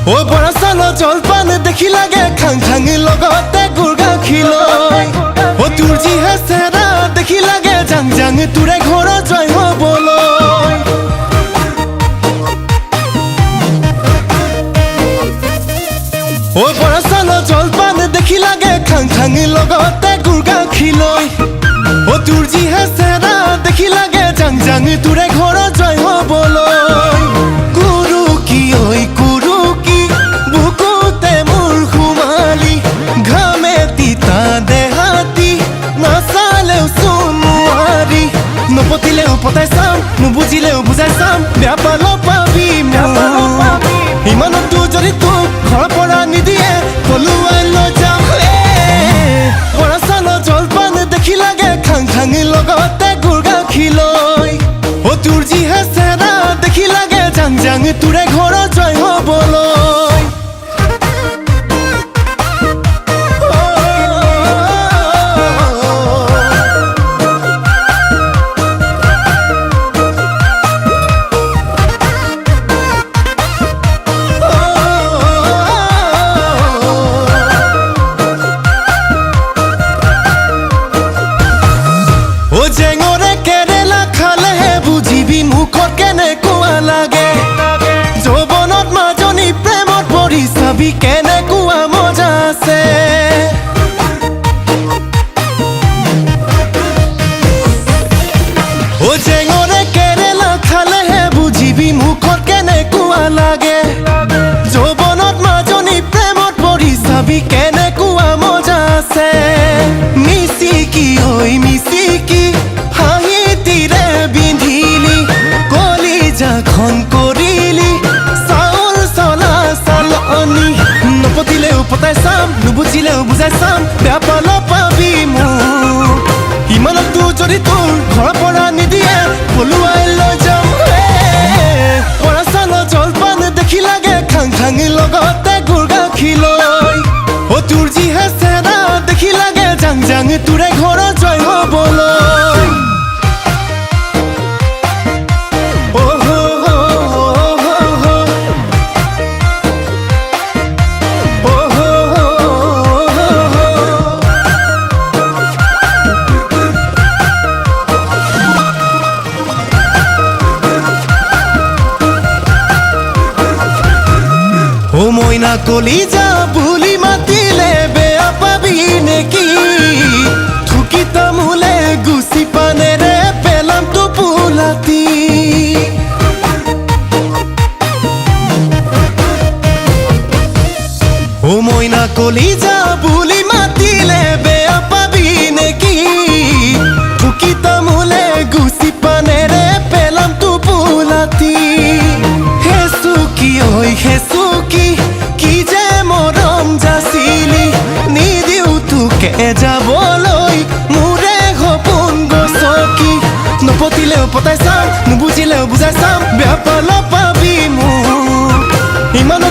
ও বৰা চাল জলপান দেখি লাগে খাং খাং লগতে গুৰ গাখীৰলৈ ও তোৰ যিহে চেৰা দেখি লাগে জাং জাং তোৰে ঘৰ জয় হ'বলৈ ও বৰা চাল জলপান দেখি লাগে খাং খাং লগতে গুৰ গাখীৰলৈ ও তোৰ যিহে চেৰা দেখি লাগে জাং জাং তোৰে ঘৰ জয় হ'বলৈ নপতিলেও পতাই চাম নুবুজিলেও বুজাই চাম বেয়া পালো পাবি ইমানতো যদি তোক ঘৰৰ পৰা নিদিয়ে পলুৱাই লৈ যাম বৰা চাল জলপান দেখি লাগে খাং খাং লগতে গুৰ গাখীৰলৈ ও তোৰ যিহে চেৰা দেখি লাগে জাং জাং তোৰে ঘৰ জয় হ'বলৈ জেঙৰে কেৰেলা খালেহে বুজিবি মুখত কেনেকুৱা লাগে যৌৱনত মাজনী প্ৰেমত পৰি চাবি কেনেকুৱা মজা আছে ও জেঙৰে কেৰেলা খালেহে বুজিবি মুখত কেনেকুৱা লাগে যৌৱনত মাজনী প্ৰেমত পৰি চাবি কেনেকুৱা মজা আছে মিচিকি হৈ মিচিকি কৰিলি চাউল চলা চালনি নপতিলেও পতাই চাম নুবুজিলেও বুজাই চাম বেয়া পালো পাবি মোক ইমানতো যদি তোৰ ঘৰৰ পৰা নিদিয়ে পলুৱাই লৈ যাম বৰা চাল জলপান দেখি লাগে খাং খাং লগতে গুৰ গাখীৰলৈ ও তোৰ যিহে চেৰা দেখি লাগে জাং জাং তোৰে ঘৰ জয় হ'বলৈ ও মইনা কলিজা বুলি মাতিলে বেয়া পাবি নেকি থুকি তামোলে গুচি পানেৰে পেলাম টোপোলাতি ও মইনা কলিজা বুলি মাতিলে বেয়া পাবি নেকি থুকি তামোলে গুচি পানেৰে পেলাম টোপোলাতি হেচুকি ঐ হেচুকি কি যে মৰম যাচিলি নিদিও তোকে যাবলৈ মোৰে সপোন গছকি নপতিলেও পতাই চাম নুবুজিলেও বুজাই চাম বেয়া পালো পাবি মোক ইমান